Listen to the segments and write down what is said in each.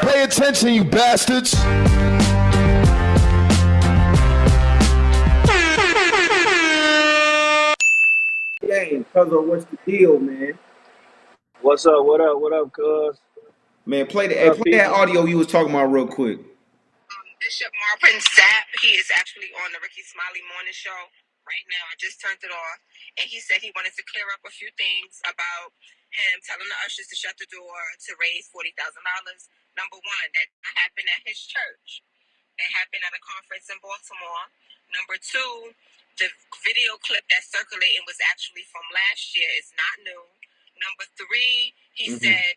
Pay attention, you bastards. Game, Cuzzo, what's the deal, man? What's up? What up? What up, cuz? Man, play What up, that people? audio you was talking about real quick. Bishop Marvin Sapp, he is actually on the Ricky Smiley Morning Show right now. I just turned it off, and he said he wanted to clear up a few things about him telling the ushers to shut the door to raise $40,000. Number one, that happened at his church. It happened at a conference in Baltimore. Number two, the video clip that's circulating was actually from last year. It's not new. Number three, he said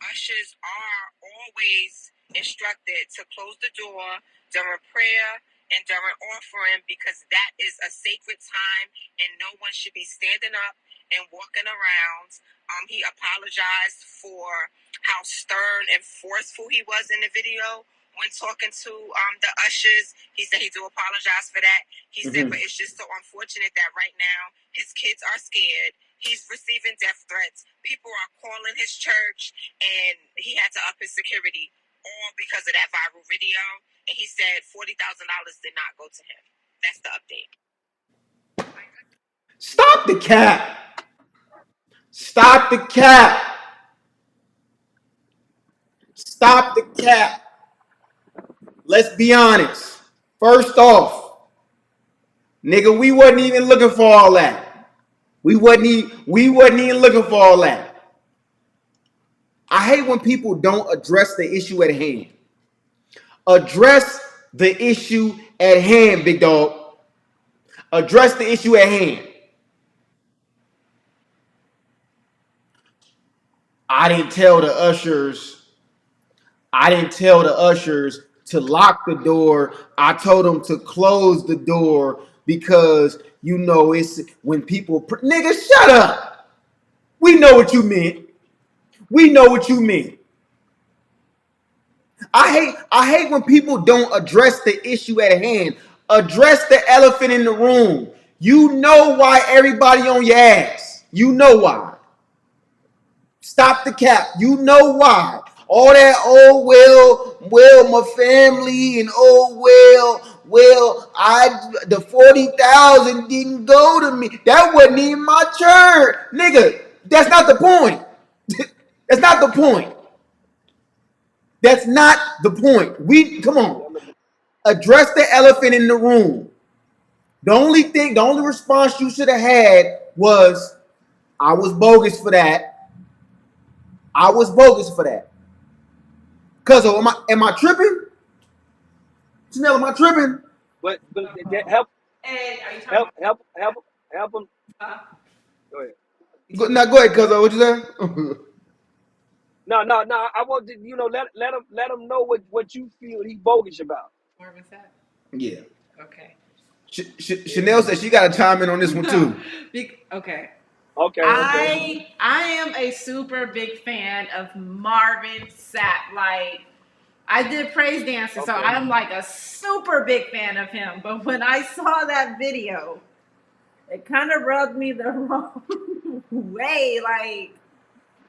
ushers are always instructed to close the door during prayer and during offering because that is a sacred time and no one should be standing up and walking around. He apologized for how stern and forceful he was in the video when talking to the ushers. He said he do apologize for that. He said, but it's just so unfortunate that right now his kids are scared. He's receiving death threats. People are calling his church, and he had to up his security, all because of that viral video. And he said $40,000 did not go to him. That's the update. Stop the cap. Stop the cap. Stop the cap. Let's be honest. First off, nigga, we wasn't even looking for all that. We wasn't even looking for all that. I hate when people don't address the issue at hand. Address the issue at hand, big dog. Address the issue at hand. I didn't tell the ushers to lock the door. I told them to close the door because, you know, it's when people... Nigga, shut up. We know what you meant. We know what you mean. I hate when people don't address the issue at hand. Address the elephant in the room. You know why everybody on your ass. You know why. Stop the cap. You know why. All that, well, my family, and the 40,000 didn't go to me. That wasn't even my church. Nigga, that's not the point. That's not the point. That's not the point. Come on. Address the elephant in the room. The only response you should have had was, I was bogus for that. I was bogus for that. Cuz am I tripping? Janelle, am I tripping? But help Ed, are you talking help him. Go ahead. Go ahead, cuz. What you say? No. I want to, let him know what you feel he bogus about. Marvin Sapp? Yeah. Okay. Chanel said she got to chime in on this one too. Okay. Okay. I am a super big fan of Marvin Sapp. Like, I did praise dancing, so I'm like a super big fan of him. But when I saw that video, it kind of rubbed me the wrong way. Like,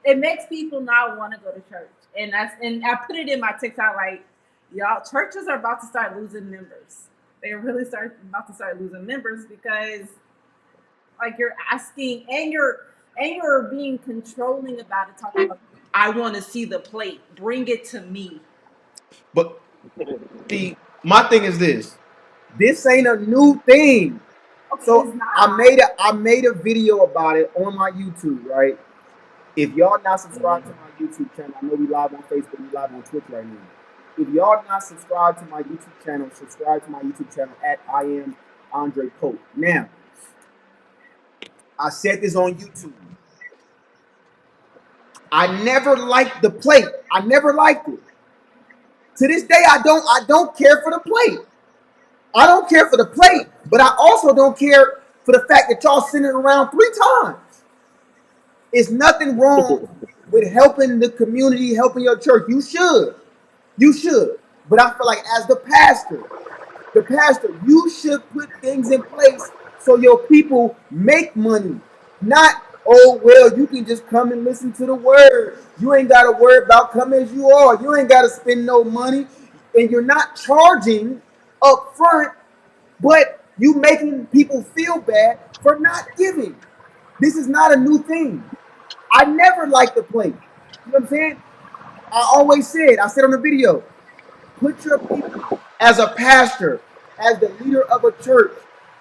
it makes people not want to go to church. And I put it in my TikTok, like, y'all, churches are about to start losing members. They're really about to start losing members because, like, you're asking and you're being controlling about it, talking about, I want to see the plate. Bring it to me. But my thing is this. This ain't a new thing. Okay, so I made a video about it on my YouTube, right? If y'all not subscribed to my YouTube channel, I know we live on Facebook, we live on Twitch right now. If y'all not subscribed to my YouTube channel, subscribe to my YouTube channel at I am Andre Pope. Now, I said this on YouTube. I never liked the plate. I never liked it. To this day, I don't care for the plate. I don't care for the plate, but I also don't care for the fact that y'all send it around 3 times. It's nothing wrong with helping the community, helping your church. You should. But I feel like as the pastor, you should put things in place so your people make money. Not, Oh, well, you can just come and listen to the word. You ain't got to worry about come as you are. You ain't got to spend no money. And you're not charging up front, but you making people feel bad for not giving. This is not a new thing. I never liked the plate. You know what I'm saying? I said on the video, put your people, as a pastor, as the leader of a church,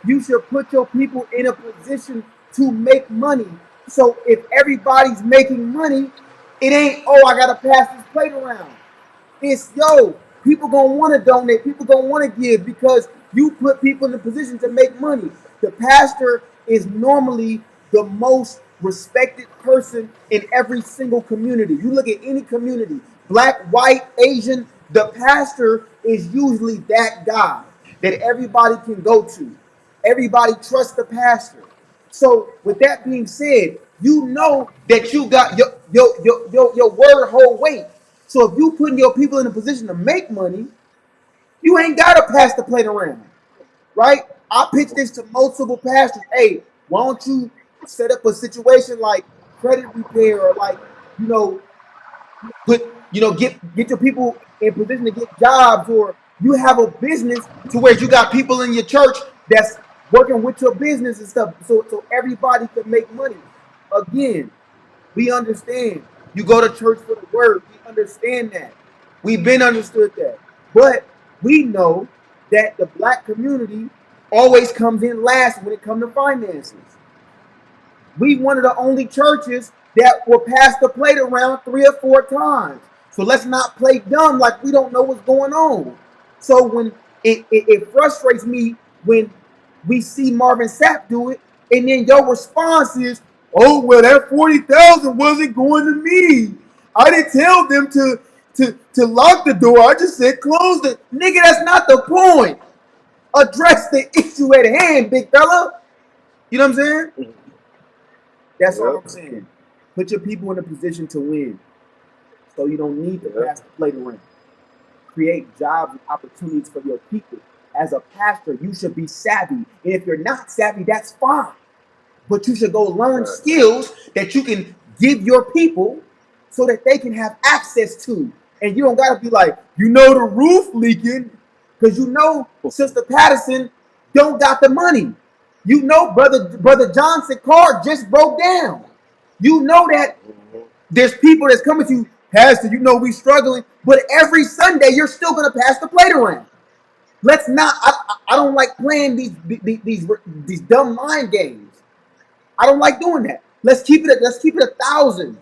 you should put your people in a position to make money. So if everybody's making money, it ain't, oh, I gotta pass this plate around. It's, yo, people gonna want to donate, people gonna want to give because you put people in a position to make money. The pastor is normally the most respected person in every single community. You look at any community, black, white, Asian, the pastor is usually that guy that everybody can go to. Everybody trusts the pastor. So with that being said, you know that you got your word hold weight. So if you putting your people in a position to make money, you ain't gotta pass the plate around, right? I pitch this to multiple pastors. Hey, why don't you set up a situation like credit repair or like, you know, get your people in position to get jobs, or you have a business to where you got people in your church that's working with your business and stuff, so everybody can make money. Again, we understand you go to church for the word. We understand that. We've been understood that. But we know that the black community always comes in last when it comes to finances. We one of the only churches that will pass the plate around 3 or 4 times. So let's not play dumb like we don't know what's going on. So when it frustrates me when we see Marvin Sapp do it, and then your response is, "Oh well, that 40,000 wasn't going to me. I didn't tell them to lock the door. I just said close it, nigga. That's not the point. Address the issue at hand, big fella. You know what I'm saying? That's all Yep. I'm saying. Put your people in a position to win, so you don't need to Yep. pass the plate around. Create jobs and opportunities for your people. As a pastor, you should be savvy. And if you're not savvy, that's fine. But you should go learn Right. skills that you can give your people so that they can have access to. And you don't gotta be like, the roof leaking, because Sister Patterson don't got the money. Brother Johnson car just broke down. You know that there's people that's coming to you, Pastor, we struggling, but every Sunday you're still gonna pass the plate around. Let's not. I don't like playing these dumb mind games. I don't like doing that. Let's keep it 1,000.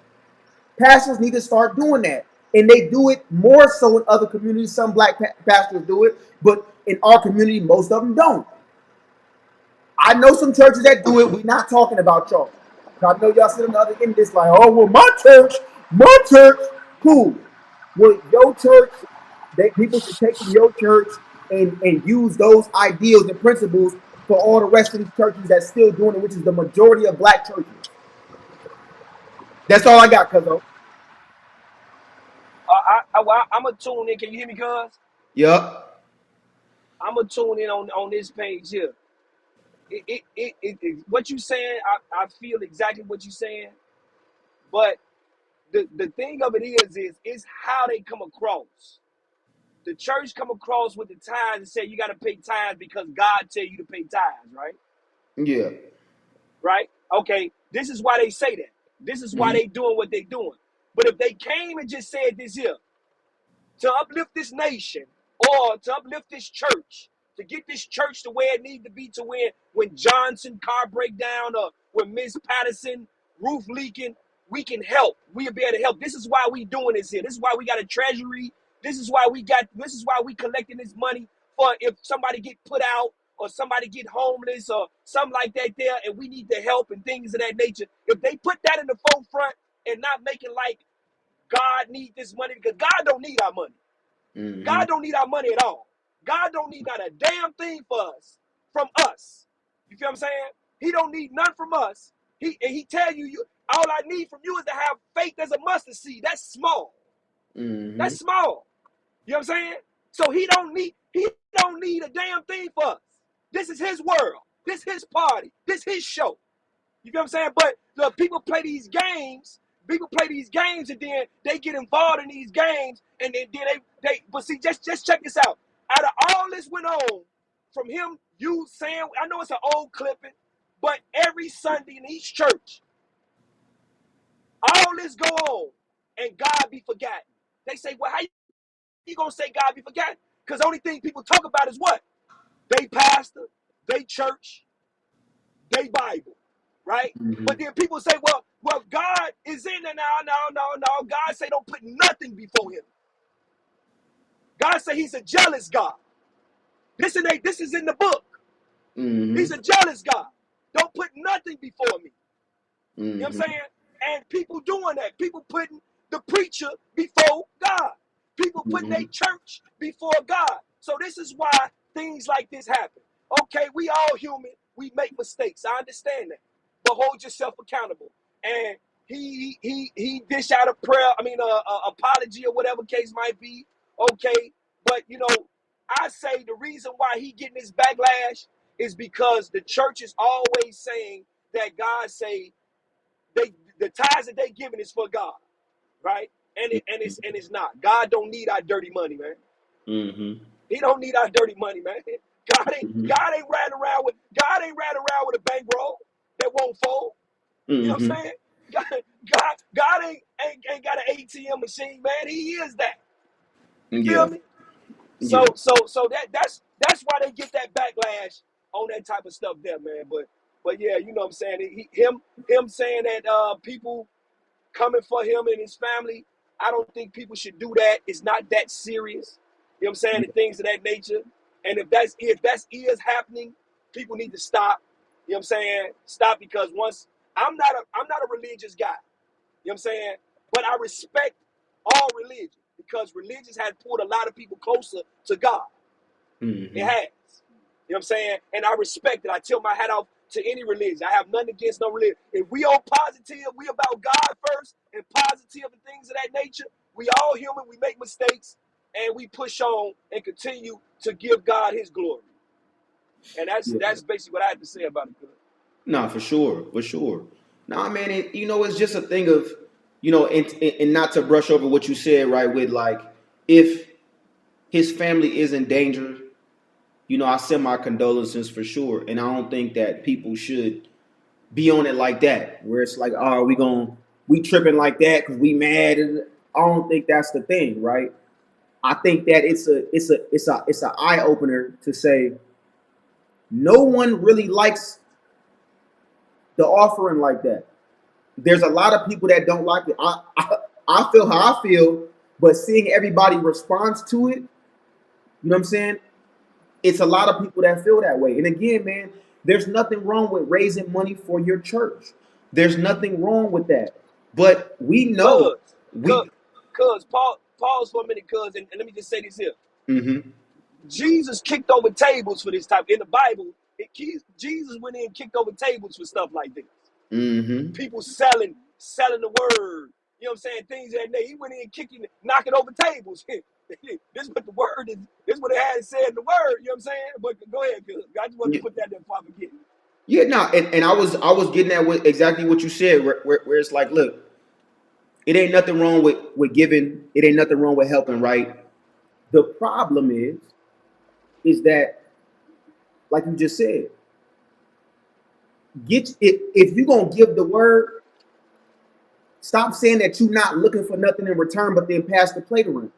Pastors need to start doing that, and they do it more so in other communities. Some black pastors do it, but in our community, most of them don't. I know some churches that do it. We're not talking about y'all. I know y'all sit on the other end of this like, oh well, my church, cool. Well, your church, people should take from your church and use those ideals and principles for all the rest of these churches that's still doing it, which is the majority of black churches. That's all I got, cuzzo. I'm gonna tune in. Can you hear me, cuz? Yup. I'm gonna tune in on this page here. What you saying, I feel exactly what you saying, but the thing of it is how they come across. The church come across with the tithes and say you got to pay tithes because God tell you to pay tithes, right? Yeah. Right? Okay. This is why they say that. This is why Mm-hmm. they doing what they doing. But if they came and just said this here, to uplift this nation or to uplift this church, to get this church to where it needs to be, to where when Johnson car break down or when Miss Patterson roof leaking, we can help. We'll be able to help. This is why we doing this here. This is why we got a treasury. This is why we collecting this money for if somebody get put out or somebody get homeless or something like that there, and we need the help and things of that nature. If they put that in the forefront and not make it like God need this money, because God don't need our money. Mm-hmm. God don't need our money at all. God don't need not a damn thing from us. You feel what I'm saying? He don't need none from us. He tell you, all I need from you is to have faith as a mustard seed. That's small. Mm-hmm. That's small. You know what I'm saying? So he don't need a damn thing for us. This is his world. This his party. This his show. You feel what I'm saying? But look, people play these games. People play these games, and then they get involved in these games, and then they. But see, just check this out. Out of all this went on, from him, you saying, I know it's an old clipping, but every Sunday in each church, all this go on, and God be forgotten. They say, well, how you gonna say God be forgotten? Because the only thing people talk about is what? They pastor, they church, they Bible, right? Mm-hmm. But then people say, well, God is in there now. No. God say don't put nothing before him. God say he's a jealous God. This is in the book. Mm-hmm. He's a jealous God. Don't put nothing before me. You know what I'm Mm-hmm. saying? And people doing that. People putting the preacher before God. People putting their church before God. So this is why things like this happen. Okay, we all human. We make mistakes. I understand that. But hold yourself accountable. And he dish out a prayer, a apology or whatever case might be. Okay. But I say the reason why he getting this backlash is because the church is always saying that God say the tithes that they giving is for God, right? And it's not. God don't need our dirty money, man. Mm-hmm. He don't need our dirty money, man. God ain't Mm-hmm. God ain't riding around with a bankroll that won't fold. You know what I'm Mm-hmm. saying? God ain't got an ATM machine, man. He is that. You feel Yeah. me? So Yeah. that's why they get that backlash on that type of stuff there, man. But yeah, you know what I'm saying? Him saying that people coming for him and his family, I don't think people should do that. It's not that serious. You know what I'm saying? And things of that nature. And if that's is happening, people need to stop. You know what I'm saying? Stop, because once I'm not a religious guy. You know what I'm saying? But I respect all religion, because religions has pulled a lot of people closer to God. It Mm-hmm. has. You know what I'm saying? And I respect it. I tilt my hat off to any religion. I have nothing against no religion. If we all positive, we about God first and positive and things of that nature. We all human. We make mistakes, and we push on and continue to give God his glory. And Yeah. that's basically what I have to say about it. No, for sure, for sure. Nah, man, it's just a thing of, and not to brush over what you said, right? With like, if his family is in danger, I send my condolences for sure, and I don't think that people should be on it like that, where it's like, oh, we tripping like that because we mad. And I don't think that's the thing, right? I think that it's a eye opener to say no one really likes the offering like that. There's a lot of people that don't like it. I feel how I feel, but seeing everybody responds to it, you know what I'm saying? It's a lot of people that feel that way. And again, man, there's nothing wrong with raising money for your church. There's nothing wrong with that. But we know Cuz, cuz, we. cuz, pause for a minute, cuz, and let me just say this here. Mm-hmm. Jesus kicked over tables for this type. In the Bible, Jesus went in and kicked over tables for stuff like this. Mm-hmm. People selling the word. You know what I'm saying? Things that day. He went in kicking, knocking over tables. This is what the word is. This is what it had said in the word. You know what I'm saying? But go ahead, cuz. I just wanted to put that there before I forget. Yeah, no, and I was getting at with exactly what you said, where it's like, look, it ain't nothing wrong with giving, it ain't nothing wrong with helping, right? The problem is that, like you just said, get it if you're gonna give the word, stop saying that you're not looking for nothing in return, but then pass the plate around.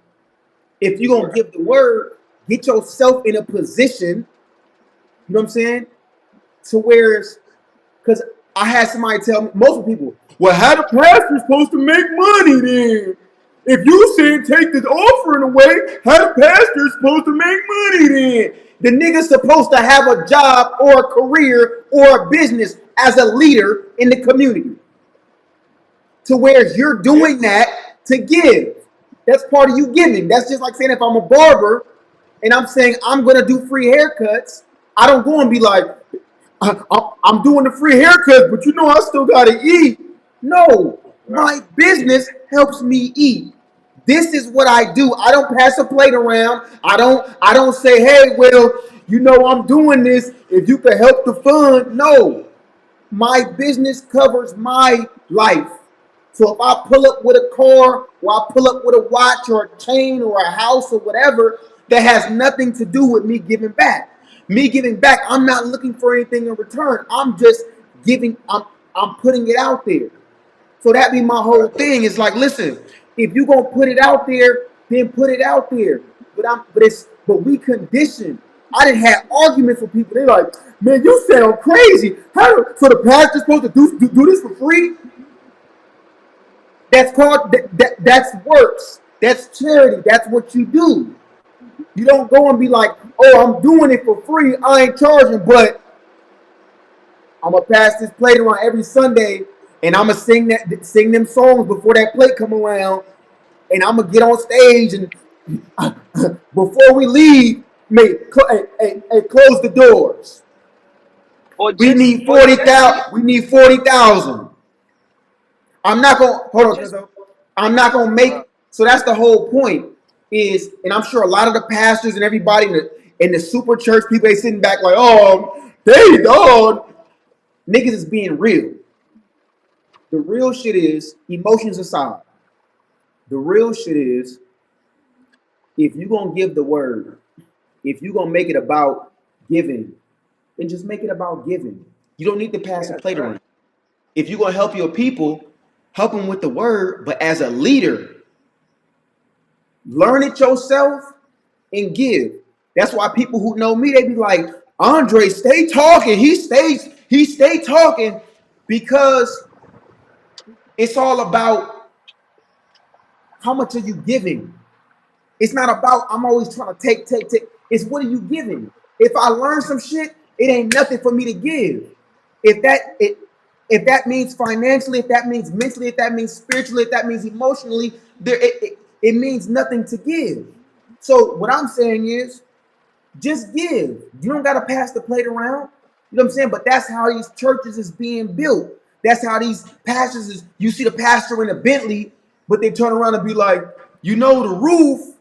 If you're gonna Right. give the word, get yourself in a position, you know what I'm saying, to where it's because I had somebody tell me, most people, well, how the pastor supposed to make money then? If you saying take this offering away, how the pastor supposed to make money then? The nigga's supposed to have a job or a career or a business as a leader in the community. To where you're Yeah. doing that to give. That's part of you giving. That's just like saying if I'm a barber and I'm saying I'm going to do free haircuts, I don't go and be like, I'm doing the free haircuts, but I still gotta eat. No, Right. my business helps me eat. This is what I do. I don't pass a plate around. I don't say, hey, well, I'm doing this. If you could help the fund. No. My business covers my life. So if I pull up with a car, or I pull up with a watch or a chain or a house or whatever, that has nothing to do with me giving back. Me giving back, I'm not looking for anything in return. I'm just giving. I'm putting it out there. So that be my whole thing. It's like, listen, if you gonna put it out there, then put it out there. But we conditioned. I didn't have arguments with people. They're like, man, you sound crazy. So the pastor's supposed to do this for free? That's called that's works. That's charity. That's what you do. You don't go and be like, oh, I'm doing it for free. I ain't charging, but I'm gonna pass this plate around every Sunday, and I'm gonna sing them songs before that plate come around, and I'm gonna get on stage and before we leave, close the doors. Or We just need or just be 40,000. We need 40,000. I'm not gonna hold or on, just cuz I'm not gonna make. So that's the whole point. Is, and I'm sure a lot of the pastors and everybody in the super church people, they sitting back like, oh, they dog. Niggas is being real. The real shit is, emotions aside, the real shit is, if you gonna give the word, if you gonna make it about giving, then just make it about giving. You don't need to pass yeah, a that's plate right. around. If you're gonna help your people, help them with the word, but as a leader, learn it yourself and give. That's why people who know me, they be like, Andre, stay talking. He stay talking, because it's all about how much are you giving. It's not about I'm always trying to take. It's what are you giving? If I learn some shit, it ain't nothing for me to give. If that means financially, if that means mentally, if that means spiritually, if that means emotionally, it means nothing to give. So what I'm saying is, just give. You don't gotta pass the plate around. You know what I'm saying? But that's how these churches is being built. That's how these pastors is. You see the pastor in a Bentley, but they turn around and be like, the roof.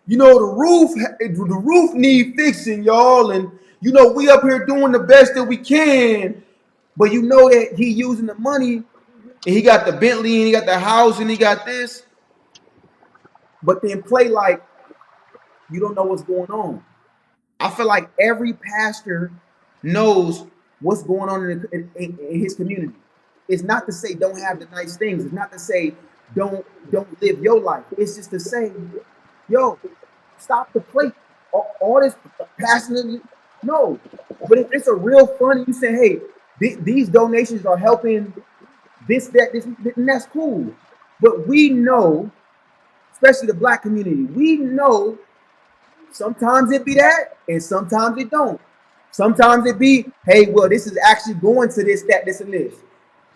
The roof need fixing, y'all, and we up here doing the best that we can. But you know that he using the money, and he got the Bentley, and he got the house, and he got this. But then play like you don't know what's going on. I feel like every pastor knows what's going on in his community. It's not to say don't have the nice things. It's not to say don't live your life. It's just to say, yo, stop the plate. All this passionately, no. But if it's a real fund, you say, hey, these donations are helping this, and that's cool. But we know, especially the black community, we know sometimes it be that, and sometimes it don't. Sometimes it be, hey, well, this is actually going to this, that, this, and this.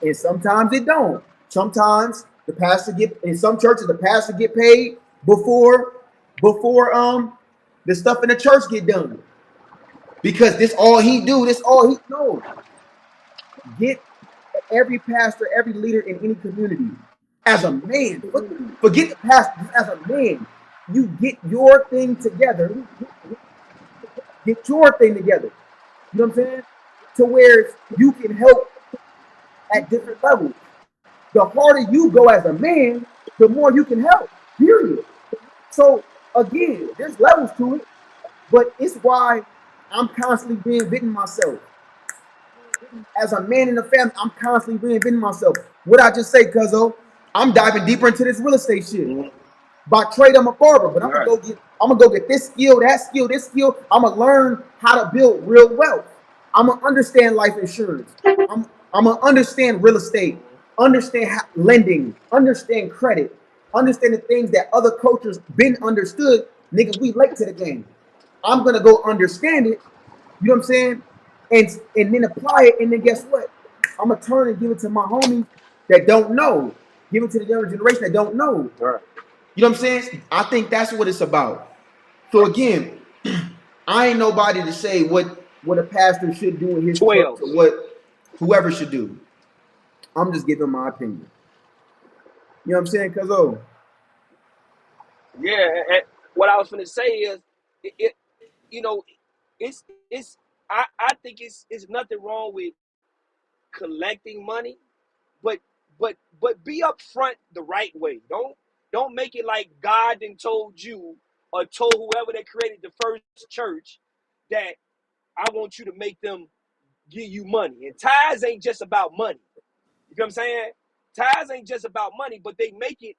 And sometimes it don't. Sometimes the pastor get in some churches, the pastor get paid before the stuff in the church get done. Because this all he do, this all he no. Get every pastor, every leader in any community as a man. Forget the pastor, as a man. You get your thing together. Get your thing together. You know what I'm saying? To where you can help at different levels. The harder you go as a man, the more you can help. Period. So again, there's levels to it, but it's why I'm constantly reinventing myself. As a man in the family, I'm constantly reinventing myself. What I just say, cuzzo, I'm diving deeper into this real estate shit. By trade, I'm a barber, but Right. I'm gonna go get this skill, that skill, this skill. I'm gonna learn how to build real wealth. I'm gonna understand life insurance. I'm gonna understand real estate, understand lending, understand credit, understand the things that other cultures been understood. Nigga, we late to the game. I'm gonna go understand it. You know what I'm saying? And then apply it, and then guess what? I'm gonna turn and give it to my homies that don't know. Give it to the younger generation that don't know. Right. You know what I'm saying? I think that's what it's about. So again, I ain't nobody to say what a pastor should do in his church 12. or what whoever should do. I'm just giving my opinion. You know what I'm saying? Cause Yeah, and what I was gonna say is, it you know, it's I think it's nothing wrong with collecting money, but be upfront the right way. Don't make it like God then told you or told whoever that created the first church that I want you to make them give you money. And tithes ain't just about money. You know what I'm saying? Tithes ain't just about money, but they make it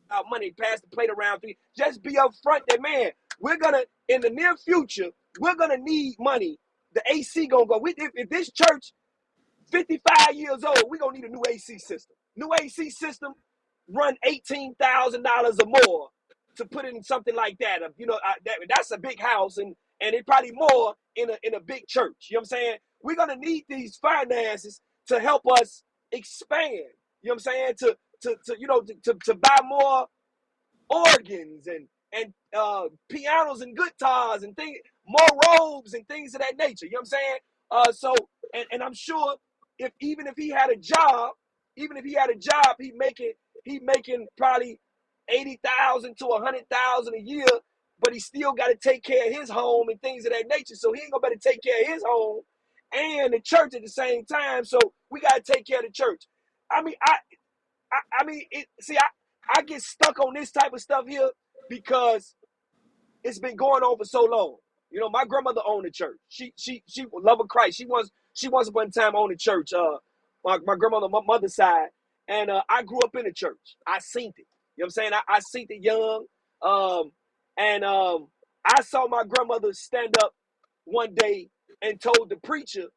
about money. Pass the plate around. Just be upfront that, man, we're gonna in the near future, we're gonna need money. The AC gonna go. If this church 55 years old, we're gonna need a new AC system. New AC system run $18,000 or more to put in something like that. That's a big house, and it probably more in a big church. You know what I'm saying? We're gonna need these finances to help us expand. You know what I'm saying? To buy more organs and pianos and guitars and things, more robes and things of that nature. You know what I'm saying? And I'm sure even if he had a job, he making probably 80,000 to 100,000 a year, but he still got to take care of his home and things of that nature. So he ain't gonna better take care of his home and the church at the same time. So we got to take care of the church. I mean, I get stuck on this type of stuff here because it's been going on for so long. You know, my grandmother owned a church. She love of Christ. She once upon a time owned a church. My grandmother, my mother's side, and I grew up in the church. I seen it. You know what I'm saying? I seen it young, and I saw my grandmother stand up one day and told the preacher,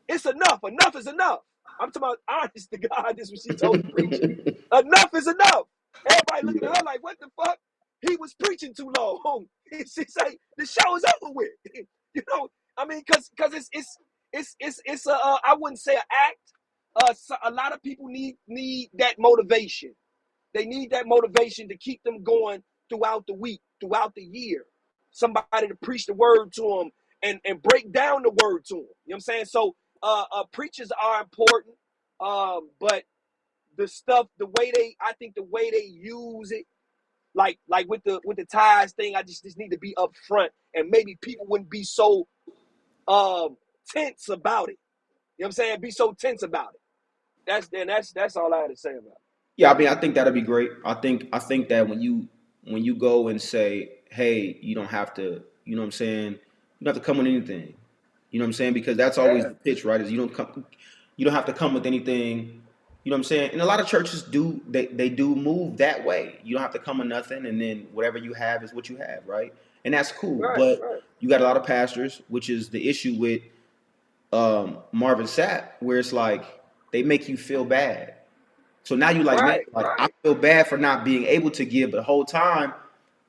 "It's enough. Enough is enough." I'm talking about honest to God. This is what she told the preacher. Enough is enough. Everybody looking at her like, what the fuck? He was preaching too long. She say the show is over with. You know, I mean, because it's I wouldn't say an act. A lot of people need that motivation. They need that motivation to keep them going throughout the week, throughout the year. Somebody to preach the word to them and break down the word to them. You know what I'm saying? So preachers are important, but the way they use it, like with the ties thing, I just need to be upfront, and maybe people wouldn't be so tense about it. You know what I'm saying? Be so tense about it. That's all I had to say about it. Yeah, I mean, I think that'd be great. I think that when you go and say, hey, you don't have to, you know what I'm saying, you don't have to come with anything. You know what I'm saying? Because that's always Yeah, the pitch, right? Is you don't have to come with anything. You know what I'm saying? And a lot of churches they do move that way. You don't have to come with nothing, and then whatever you have is what you have, right? And that's cool. right, But right, you got a lot of pastors, which is the issue with Marvin Sapp, where it's like they make you feel bad. So now you like, man, right, like I right, feel bad for not being able to give, but the whole time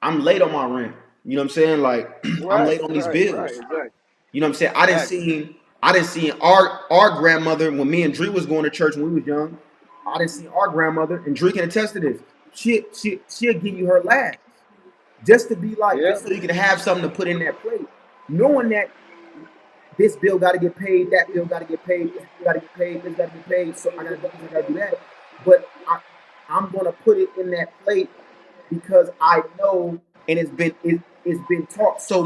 I'm late on my rent. You know what I'm saying? Like I'm right, late on these right, right, bills. exactly, You know what I'm saying? exactly. I didn't see our grandmother when me and Dree was going to church when we was young. I didn't see our grandmother, and Dree can attest to this. She'll give you her last just to be like, Yeah, just so you can have something to put in that plate, knowing that this bill got to get paid, that bill got to get paid, this bill got to get paid, this got to get paid. So I got to do this, I got to do that. But I'm gonna put it in that plate because I know, and it's been taught so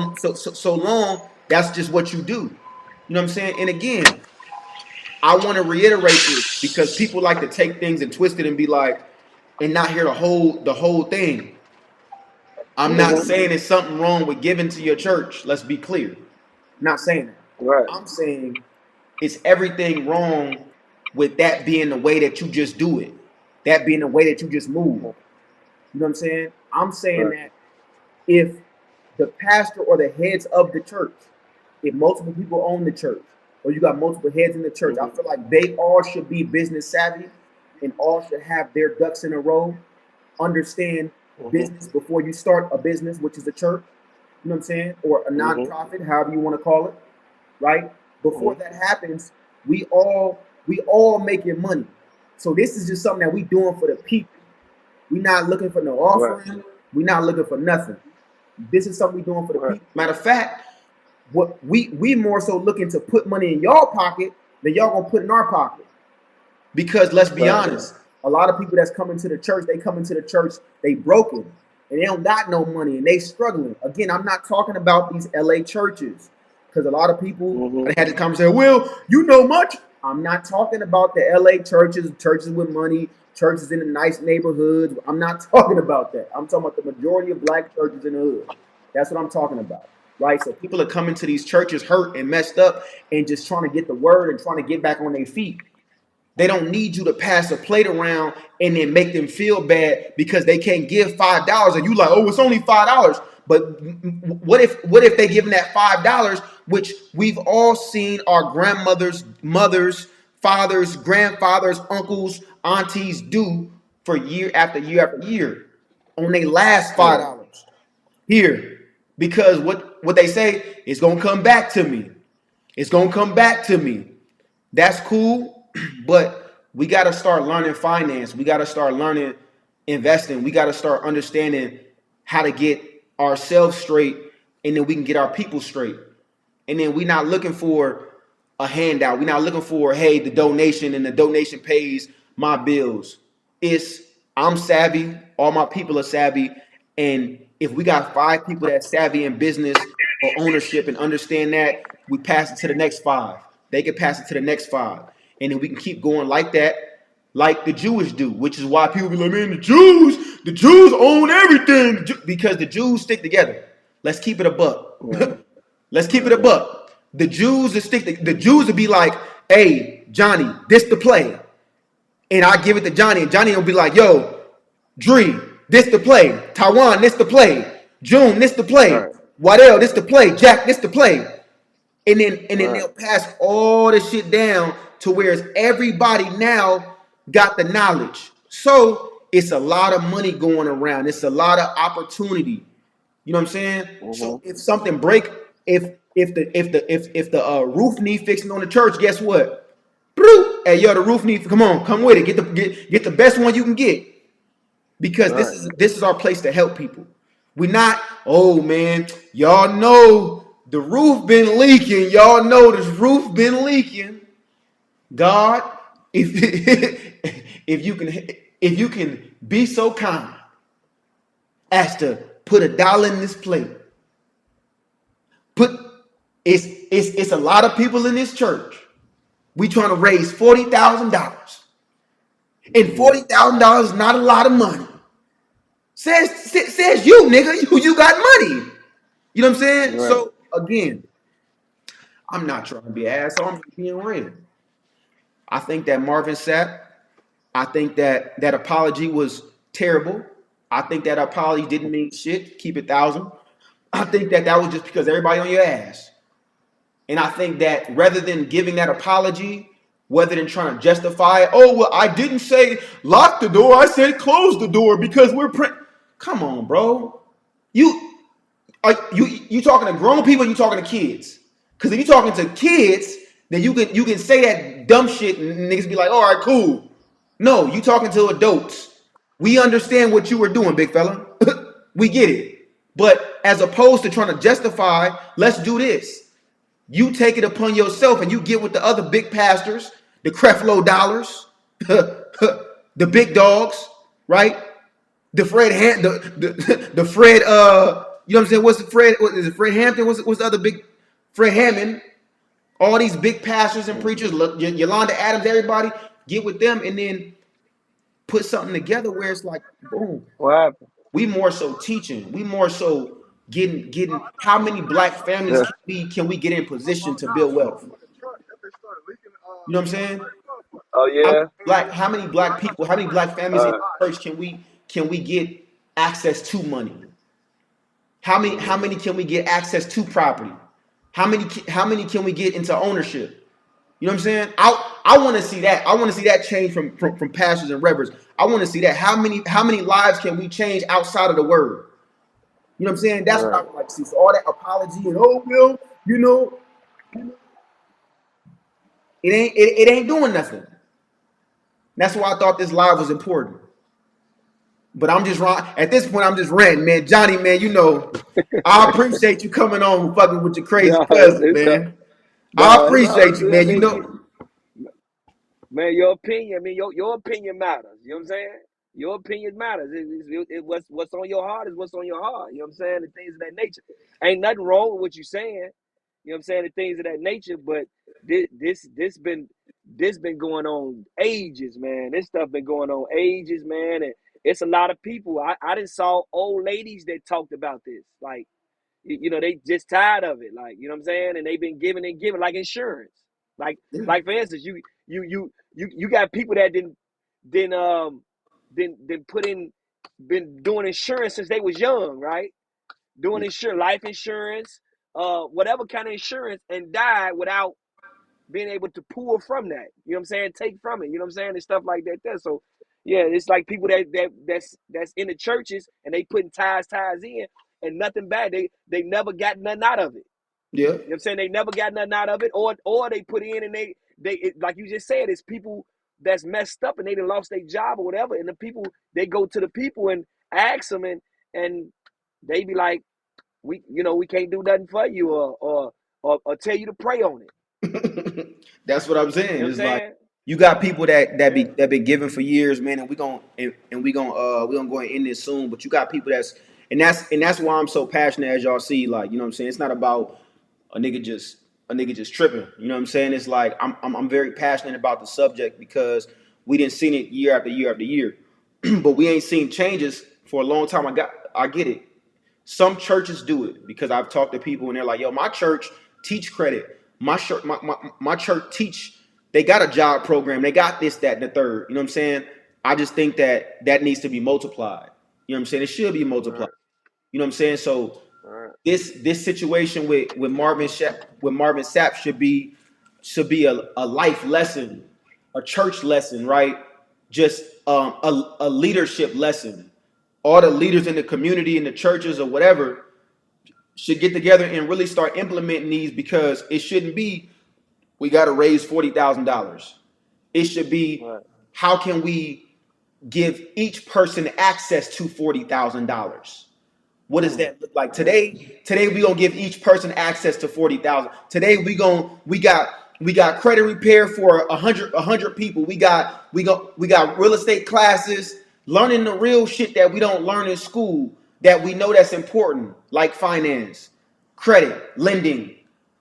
long. That's just what you do. You know what I'm saying? And again, I want to reiterate this because people like to take things and twist it and be like, and not hear the whole thing. I'm not mm-hmm. saying there's something wrong with giving to your church. Let's be clear. I'm not saying that. Right, I'm saying it's everything wrong with that being the way that you just do it. That being the way that you just move. You know what I'm saying? I'm saying right, that if the pastor or the heads of the church, if multiple people own the church, or you got multiple heads in the church, I mm-hmm. feel like they all should be business savvy and all should have their ducks in a row, understand Mm-hmm. business before you start a business, which is a church, you know what I'm saying, or a Mm-hmm. nonprofit, however you want to call it, right? Before Mm-hmm. that happens, we all making money. So this is just something that we doing for the people. We not looking for no Right, offering. We not looking for nothing. This is something we doing for the right, people. Matter of fact, what we more so looking to put money in y'all pocket than y'all gonna put in our pocket. Because let's be right, honest, a lot of people that's coming to the church, they come into the church, they broken and they don't got no money and they struggling. Again, I'm not talking about these LA churches because a lot of people they had this conversation. Well, you know much. I'm not talking about the LA churches with money, churches in the nice neighborhoods. I'm not talking about that. I'm talking about the majority of black churches in the hood. That's what I'm talking about. Right? So people are coming to these churches hurt and messed up and just trying to get the word and trying to get back on their feet. They don't need you to pass a plate around and then make them feel bad because they can't give $5 and you like, oh, it's only $5. But what if they giving that $5, which we've all seen our grandmothers, mothers, fathers, grandfathers, uncles, aunties do for year after year after year on their last $5 here, because what they say is gonna come back to me. It's gonna come back to me. That's cool, but we got to start learning finance. We got to start learning investing. We got to start understanding how to get ourselves straight, and then we can get our people straight. And then we're not looking for a handout. We're not looking for, hey, the donation, and the donation pays my bills. It's I'm savvy. All my people are savvy. And if we got 5 people that's savvy in business or ownership and understand that, we pass it to the next 5. They can pass it to the next 5. And then we can keep going like that, like the Jewish do, which is why people be like, man, the Jews own everything. Because the Jews stick together. Let's keep it a buck. Let's keep it a buck. The Jews will be like, hey, Johnny, this the play. And I give it to Johnny, and Johnny will be like, yo, Dree, this the play. Taiwan, this the play. June, this the play. Waddell, this the play. Jack, this the play. And then they'll pass all the shit down to where everybody now got the knowledge. So it's a lot of money going around. It's a lot of opportunity. You know what I'm saying? So if something break, if the roof need fixing on the church, guess what? Hey, yo, the roof need. Come with it. Get the best one you can get, because this is our place to help people. We're not. Oh man, y'all know the roof been leaking. Y'all know this roof been leaking. God, if if you can be so kind as to put $1 in this plate. It's a lot of people in this church. We trying to raise $40,000. And $40,000 is not a lot of money. Says you, nigga, you got money. You know what I'm saying? Right. So again, I'm not trying to be an asshole. I'm being real. I think that Marvin Sapp, I think that apology was terrible. I think that apology didn't mean shit. Keep it 1,000. I think that was just because everybody on your ass. And I think that rather than giving that apology, rather than trying to justify it, oh, well, I didn't say lock the door. I said close the door because we're Come on, bro. You talking to grown people, you talking to kids. Because if you talking to kids, then you can say that dumb shit and niggas be like, all right, cool. No, you talking to adults. We understand what you were doing, big fella. We get it. But as opposed to trying to justify, let's do this. You take it upon yourself and you get with the other big pastors, the Creflo Dollars, the big dogs, right? The Fred the Fred you know what I'm saying? What's the Fred? What is it? Fred Hampton? What's the other big? Fred Hammond. All these big pastors and preachers, Yolanda Adams, everybody, get with them and then put something together where it's like, boom. What happened? We more so teaching. We more so getting. How many black families can we get in position to build wealth? You know what I'm saying? Oh yeah. How many black people? How many black families in the church can we get access to money? How many can we get access to property? How many can we get into ownership? You know what I'm saying? I want to see that. I want to see that change from pastors and reverends. I want to see that. How many lives can we change outside of the word? You know what I'm saying? That's what I would like to see. So all that apology and oh well, you know, it ain't doing nothing. That's why I thought this live was important. But I'm just wrong. At this point, I'm just ranting, man. Johnny, man, you know, I appreciate you coming on fucking with your crazy cousin, man. I appreciate you, man. You know, man, your opinion. I mean, your opinion matters. You know what I'm saying? Your opinion matters. What's on your heart is what's on your heart. You know what I'm saying? And things of that nature. Ain't nothing wrong with what you're saying. You know what I'm saying? And things of that nature. But this been going on ages, man. This stuff been going on ages, man. And it's a lot of people. I done saw old ladies that talked about this. Like, they just tired of it. Like, you know what I'm saying? And they've been giving and giving like insurance. Like for instance, you got people that didn't put in been doing insurance since they was young, right? Doing insurance, life insurance, whatever kind of insurance, and died without being able to pull from that. You know what I'm saying? Take from it. You know what I'm saying? And stuff like that. There. So yeah, it's like people that's in the churches and they putting ties in and nothing bad. They never got nothing out of it. Yeah. You know what I'm saying? They never got nothing out of it, or they put in and like you just said, it's people that's messed up and they done lost their job or whatever, and the people they go to the people and ask them and they be like, we can't do nothing for you or tell you to pray on it. That's what I'm You saying. know what I'm It's like saying? you got people Yeah. that been giving for years, man, and we gonna go and end this soon. But you got people that's why I'm so passionate, as y'all see. Like, you know what I'm saying? It's not about a nigga just tripping. You know what I'm saying? It's like I'm very passionate about the subject because we didn't seen it year after year after year, but we ain't seen changes for a long time. I get it. Some churches do it because I've talked to people and they're like, yo, my church teach credit. My church teach, they got a job program. They got this, that, and the third. You know what I'm saying? I just think that needs to be multiplied. You know what I'm saying? It should be multiplied. Right. You know what I'm saying? So Right. this situation with Marvin Sapp should be a life lesson, a church lesson, right? Just a leadership lesson. All the leaders in the community, in the churches or whatever, should get together and really start implementing these because it shouldn't be we got to raise $40,000. It should be Right. how can we give each person access to $40,000? What does that look like Right. today? Today we gonna give each person access to 40,000. Today we got credit repair for a hundred people. We got real estate classes, learning the real shit that we don't learn in school that we know that's important, like finance, credit, lending,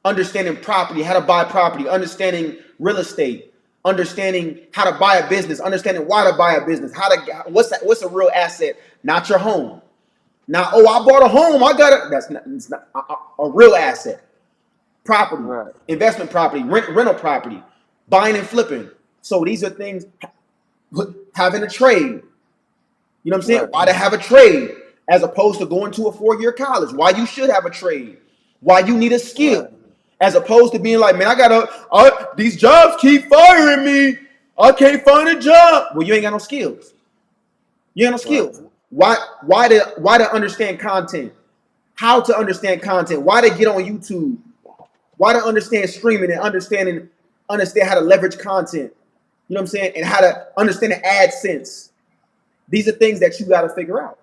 understanding property, how to buy property, understanding real estate, understanding how to buy a business, understanding why to buy a business, what's a real asset, not your home. Now, oh, I bought a home. I got it. That's not, it's not a real asset. Property, Right. investment property, rental property, buying and flipping. So these are things. Having a trade. You know what I'm saying? Right. Why to have a trade as opposed to going to a 4-year college? Why you should have a trade? Why you need a skill Right. as opposed to being like, man, these jobs keep firing me. I can't find a job. Well, you ain't got no skills. You ain't got no Right. skills. Why to understand content? How to understand content? Why to get on YouTube? Why to understand streaming and understand how to leverage content? You know what I'm saying? And how to understand the AdSense. These are things that you got to figure out.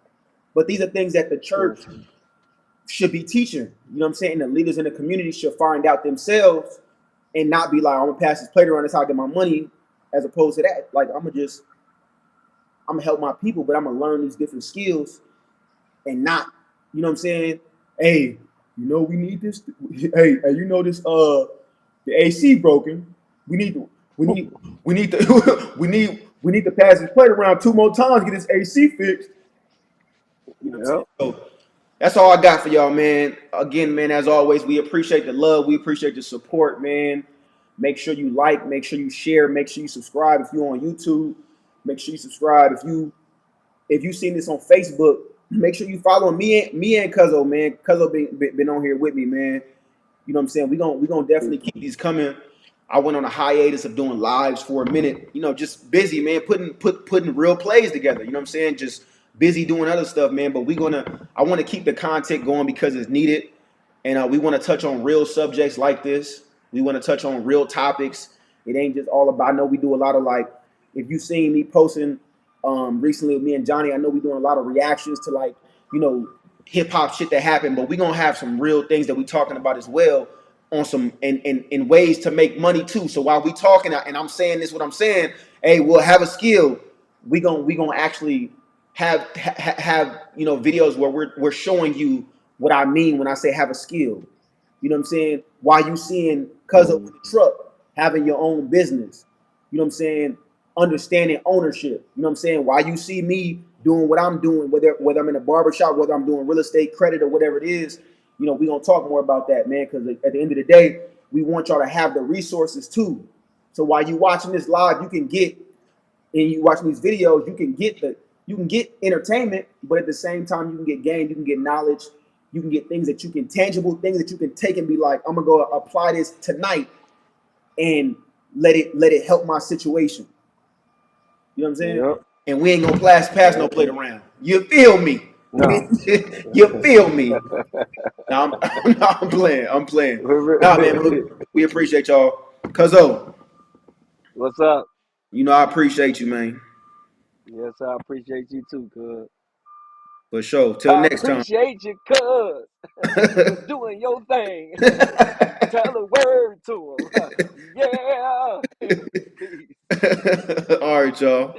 But these are things that the True. church should be teaching. You know what I'm saying? And the leaders in the community should find out themselves and not be like, I'm gonna pass this plate around, that's how I get my money, as opposed to that. Like I'm gonna help my people, but I'm gonna learn these different skills and not, you know what I'm saying? Hey, we need this. Hey, the AC broken. We need to we need we need to we need to pass this plate around 2 more times, get this AC fixed. You know what I'm saying? Yep. So that's all I got for y'all, man. Again, man, as always, we appreciate the love. We appreciate the support, man. Make sure you like, make sure you share, make sure you subscribe if you're on YouTube. Make sure you subscribe if you seen this on Facebook. Make sure you follow me and Cuzzo, man. Cuzzo been on here with me, man. You know what I'm saying? We gonna definitely keep these coming. I went on a hiatus of doing lives for a minute. Just busy, man, putting real plays together. You know what I'm saying? Just busy doing other stuff, man. But I want to keep the content going because it's needed, and we want to touch on real subjects like this. We want to touch on real topics. It ain't just all about. I know we do a lot of like. If you seen me posting recently with me and Johnny, I know we doing a lot of reactions to like hip hop shit that happened, but we gonna have some real things that we talking about as well on some in ways to make money too. So while we talking and I'm saying this, what I'm saying, hey, we'll have a skill. We gonna actually have videos where we're showing you what I mean when I say have a skill. You know what I'm saying? Why you seeing Cuzzo in the truck, having your own business. You know what I'm saying? Understanding ownership. You know what I'm saying? Why you see me doing what I'm doing, whether I'm in a barbershop, whether I'm doing real estate credit or whatever it is, you know, we're gonna talk more about that, man, because at the end of the day, we want y'all to have the resources too. So while you watching this live, you can get and you watching these videos, you can get entertainment, but at the same time, you can get game, you can get knowledge, you can get things that you can tangible things that you can take and be like, I'm gonna go apply this tonight and let it help my situation. You know what I'm saying? Yep. And we ain't gonna pass no plate around. You feel me? No. You feel me? No, I'm playing. I'm playing. Nah, man, we appreciate y'all. Cuzzo, What's up? you know I appreciate you, man. Yes, I appreciate you too, cuz. For sure. Till I next time. appreciate you, cuz, for doing your thing. Tell a word to him. Yeah. Peace. All right, y'all.